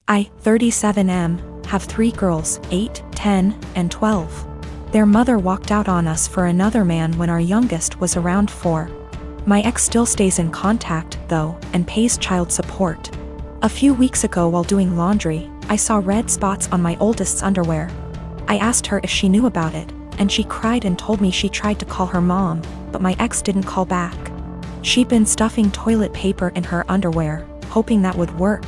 I, 37M, have 3 girls, 8, 10, and 12. Their mother walked out on us for another man when our youngest was around 4. My ex still stays in contact, though, and pays child support. A few weeks ago while doing laundry, I saw red spots on my oldest's underwear. I asked her if she knew about it, and she cried and told me she tried to call her mom, but my ex didn't call back. She'd been stuffing toilet paper in her underwear, hoping that would work.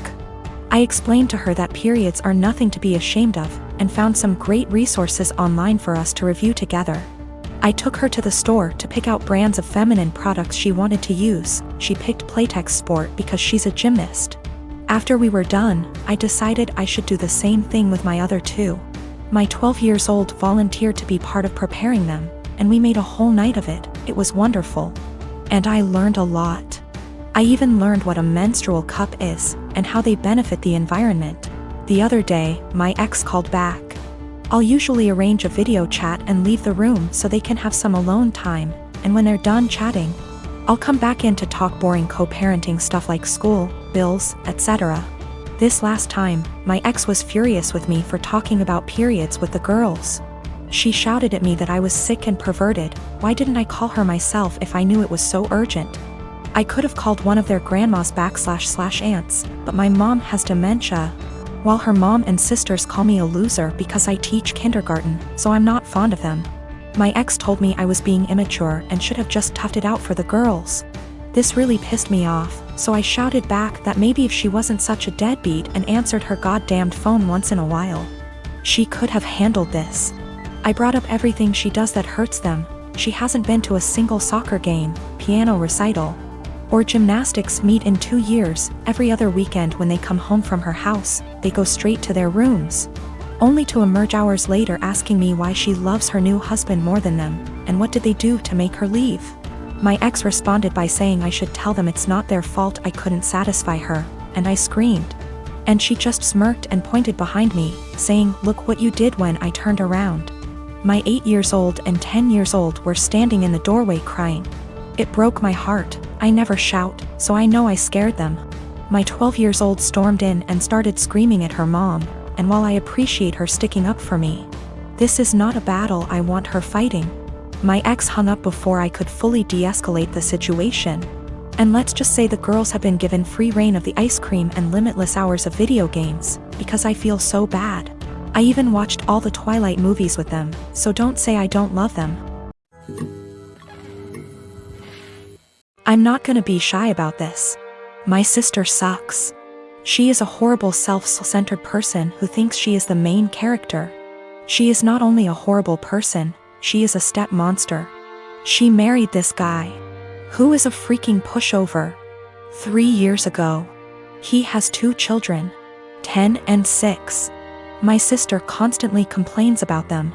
I explained to her that periods are nothing to be ashamed of, and found some great resources online for us to review together. I took her to the store to pick out brands of feminine products she wanted to use. She picked Playtex Sport because she's a gymnast. After we were done, I decided I should do the same thing with my other 2. My 12 years old volunteered to be part of preparing them, and we made a whole night of it. It was wonderful. And I learned a lot. I even learned what a menstrual cup is, and how they benefit the environment. The other day, my ex called back. I'll usually arrange a video chat and leave the room so they can have some alone time, and when they're done chatting, I'll come back in to talk boring co-parenting stuff like school, bills, etc. This last time, my ex was furious with me for talking about periods with the girls. She shouted at me that I was sick and perverted. Why didn't I call her myself if I knew it was so urgent? I could have called one of their grandmas / aunts, but my mom has dementia, while her mom and sisters call me a loser because I teach kindergarten, so I'm not fond of them. My ex told me I was being immature and should have just toughed it out for the girls. This really pissed me off, so I shouted back that maybe if she wasn't such a deadbeat and answered her goddamned phone once in a while, she could have handled this. I brought up everything she does that hurts them. She hasn't been to a single soccer game, piano recital, or gymnastics meet in 2 years. Every other weekend when they come home from her house, they go straight to their rooms, only to emerge hours later asking me why she loves her new husband more than them, and what did they do to make her leave. My ex responded by saying I should tell them it's not their fault I couldn't satisfy her, and I screamed. And she just smirked and pointed behind me, saying, "Look what you did," when I turned around. My 8 years old and 10 years old were standing in the doorway crying. It broke my heart. I never shout, so I know I scared them. My 12 years old stormed in and started screaming at her mom, and while I appreciate her sticking up for me, this is not a battle I want her fighting. My ex hung up before I could fully de-escalate the situation. And let's just say the girls have been given free reign of the ice cream and limitless hours of video games, because I feel so bad. I even watched all the Twilight movies with them, so don't say I don't love them. I'm not gonna be shy about this. My sister sucks. She is a horrible self-centered person who thinks she is the main character. She is not only a horrible person, she is a step monster. She married this guy, who is a freaking pushover, 3 years ago. He has 2 children, 10 and 6. My sister constantly complains about them,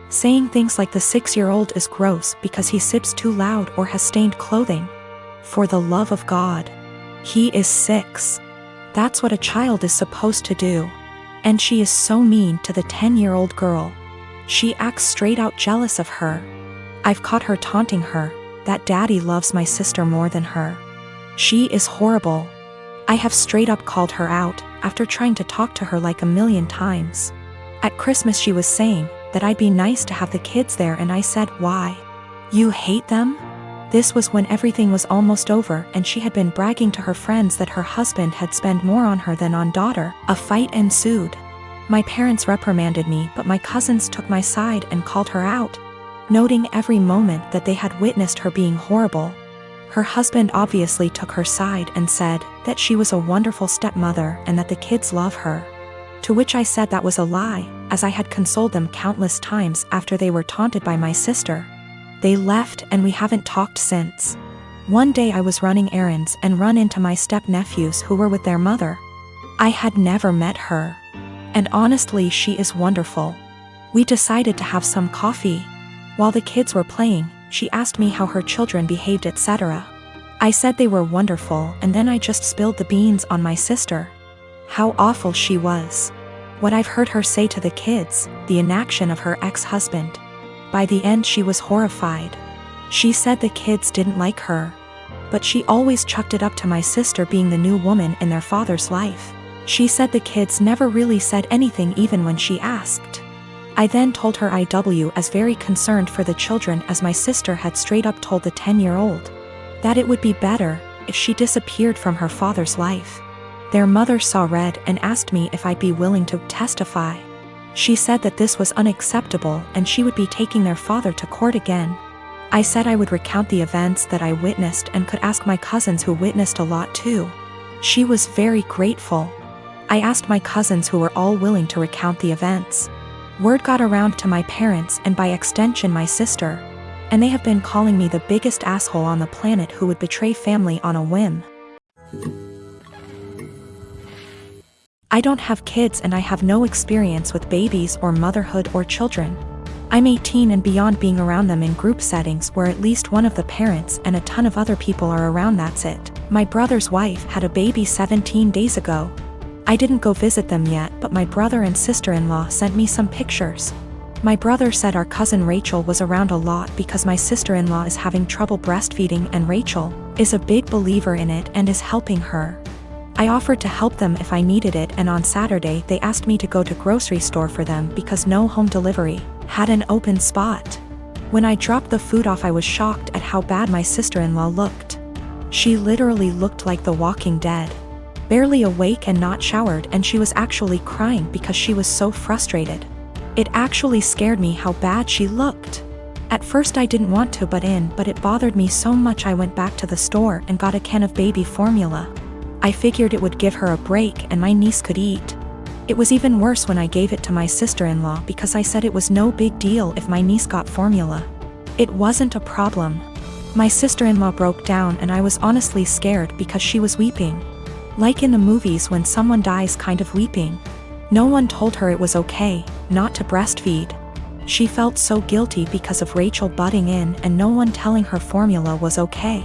saying things like the 6-year-old is gross because he sips too loud or has stained clothing. For the love of God, he is 6. That's what a child is supposed to do. And she is so mean to the 10-year-old girl. She acts straight out jealous of her. I've caught her taunting her that daddy loves my sister more than her. She is horrible. I have straight up called her out after trying to talk to her like a million times. At Christmas she was saying that I'd be nice to have the kids there, and I said, "Why? You hate them?" This was when everything was almost over and she had been bragging to her friends that her husband had spent more on her than on daughter. A fight ensued. My parents reprimanded me, but my cousins took my side and called her out, noting every moment that they had witnessed her being horrible. Her husband obviously took her side and said that she was a wonderful stepmother and that the kids love her. To which I said that was a lie, as I had consoled them countless times after they were taunted by my sister. They left and we haven't talked since. One day I was running errands and run into my step-nephews who were with their mother. I had never met her. And honestly, she is wonderful. We decided to have some coffee. While the kids were playing, she asked me how her children behaved, etc. I said they were wonderful, and then I just spilled the beans on my sister. How awful she was. What I've heard her say to the kids, the inaction of her ex-husband. By the end she was horrified. She said the kids didn't like her, but she always chucked it up to my sister being the new woman in their father's life. She said the kids never really said anything even when she asked. I then told her I was very concerned for the children, as my sister had straight up told the 10-year-old that it would be better if she disappeared from her father's life. Their mother saw red and asked me if I'd be willing to testify. She said that this was unacceptable and she would be taking their father to court again. I said I would recount the events that I witnessed and could ask my cousins who witnessed a lot too. She was very grateful. I asked my cousins who were all willing to recount the events. Word got around to my parents and by extension my sister, and they have been calling me the biggest asshole on the planet who would betray family on a whim. I don't have kids and I have no experience with babies or motherhood or children. I'm 18 and beyond being around them in group settings where at least one of the parents and a ton of other people are around, that's it. My brother's wife had a baby 17 days ago. I didn't go visit them yet, but my brother and sister-in-law sent me some pictures. My brother said our cousin Rachel was around a lot because my sister-in-law is having trouble breastfeeding and Rachel is a big believer in it and is helping her. I offered to help them if I needed it, and on Saturday they asked me to go to grocery store for them because no home delivery had an open spot. When I dropped the food off, I was shocked at how bad my sister-in-law looked. She literally looked like the Walking Dead. Barely awake and not showered, and she was actually crying because she was so frustrated. It actually scared me how bad she looked. At first I didn't want to butt in, but it bothered me so much I went back to the store and got a can of baby formula. I figured it would give her a break and my niece could eat. It was even worse when I gave it to my sister-in-law because I said it was no big deal if my niece got formula. It wasn't a problem. My sister-in-law broke down and I was honestly scared because she was weeping. Like in the movies when someone dies, kind of weeping. No one told her it was okay not to breastfeed. She felt so guilty because of Rachel butting in and no one telling her formula was okay.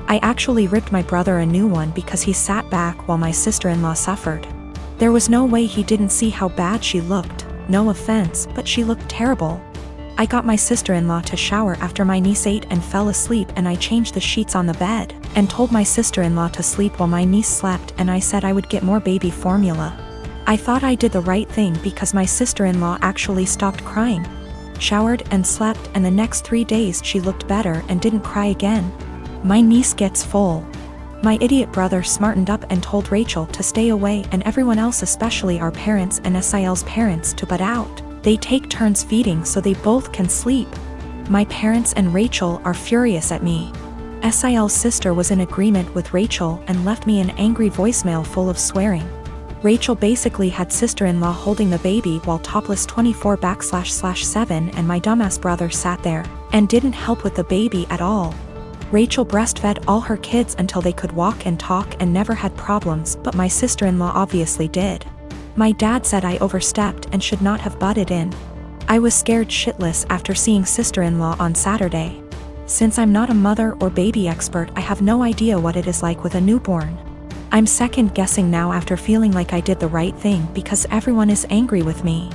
I actually ripped my brother a new one because he sat back while my sister-in-law suffered. There was no way he didn't see how bad she looked. No offense, but she looked terrible. I got my sister-in-law to shower after my niece ate and fell asleep, and I changed the sheets on the bed and told my sister-in-law to sleep while my niece slept, and I said I would get more baby formula. I thought I did the right thing because my sister-in-law actually stopped crying, showered and slept, and the next 3 days she looked better and didn't cry again. My niece gets full. My idiot brother smartened up and told Rachel to stay away and everyone else, especially our parents and SIL's parents, to butt out. They take turns feeding so they both can sleep. My parents and Rachel are furious at me. SIL's sister was in agreement with Rachel and left me an angry voicemail full of swearing. Rachel basically had sister-in-law holding the baby while topless 24/7, and my dumbass brother sat there and didn't help with the baby at all. Rachel breastfed all her kids until they could walk and talk and never had problems, but my sister-in-law obviously did. My dad said I overstepped and should not have butted in. I was scared shitless after seeing sister-in-law on Saturday. Since I'm not a mother or baby expert, I have no idea what it is like with a newborn. I'm second guessing now after feeling like I did the right thing because everyone is angry with me.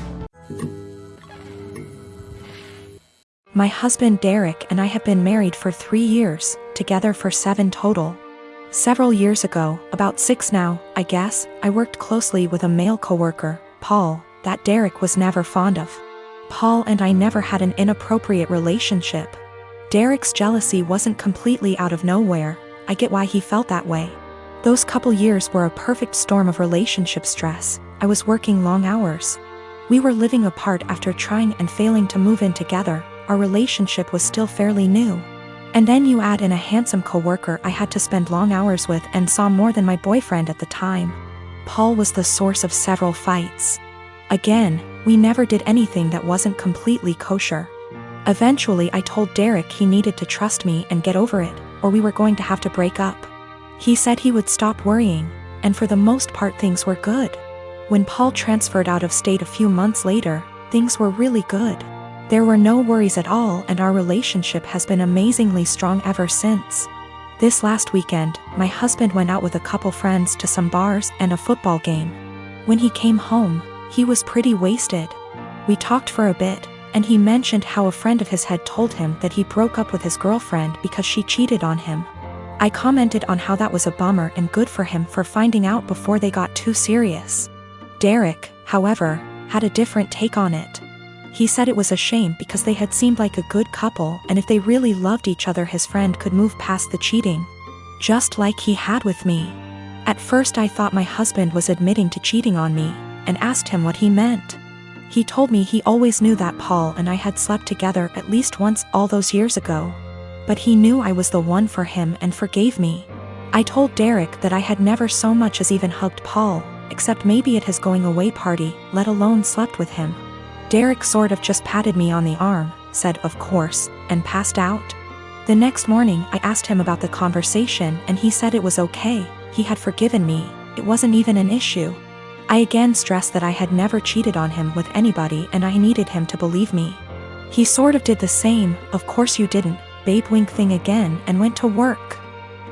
My husband Derek and I have been married for 3 years, together for 7 total. Several years ago, about 6 now, I guess, I worked closely with a male coworker, Paul, that Derek was never fond of. Paul and I never had an inappropriate relationship. Derek's jealousy wasn't completely out of nowhere. I get why he felt that way. Those couple years were a perfect storm of relationship stress. I was working long hours. We were living apart after trying and failing to move in together. Our relationship was still fairly new. And then you add in a handsome coworker I had to spend long hours with and saw more than my boyfriend at the time. Paul was the source of several fights. Again, we never did anything that wasn't completely kosher. Eventually I told Derek he needed to trust me and get over it, or we were going to have to break up. He said he would stop worrying, and for the most part things were good. When Paul transferred out of state a few months later, things were really good. There were no worries at all, and our relationship has been amazingly strong ever since. This last weekend, my husband went out with a couple friends to some bars and a football game. When he came home, he was pretty wasted. We talked for a bit, and he mentioned how a friend of his had told him that he broke up with his girlfriend because she cheated on him. I commented on how that was a bummer and good for him for finding out before they got too serious. Derek, however, had a different take on it. He said it was a shame because they had seemed like a good couple, and if they really loved each other his friend could move past the cheating. Just like he had with me. At first I thought my husband was admitting to cheating on me, and asked him what he meant. He told me he always knew that Paul and I had slept together at least once all those years ago. But he knew I was the one for him and forgave me. I told Derek that I had never so much as even hugged Paul, except maybe at his going away party, let alone slept with him. Derek sort of just patted me on the arm, said of course, and passed out. The next morning I asked him about the conversation and he said it was okay, he had forgiven me, it wasn't even an issue. I again stressed that I had never cheated on him with anybody and I needed him to believe me. He sort of did the same, of course you didn't, babe wink thing again, and went to work.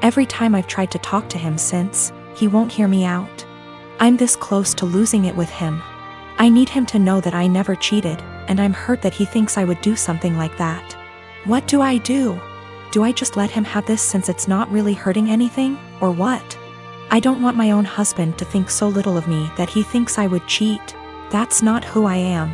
Every time I've tried to talk to him since, he won't hear me out. I'm this close to losing it with him. I need him to know that I never cheated, and I'm hurt that he thinks I would do something like that. What do I do? Do I just let him have this since it's not really hurting anything, or what? I don't want my own husband to think so little of me that he thinks I would cheat. That's not who I am.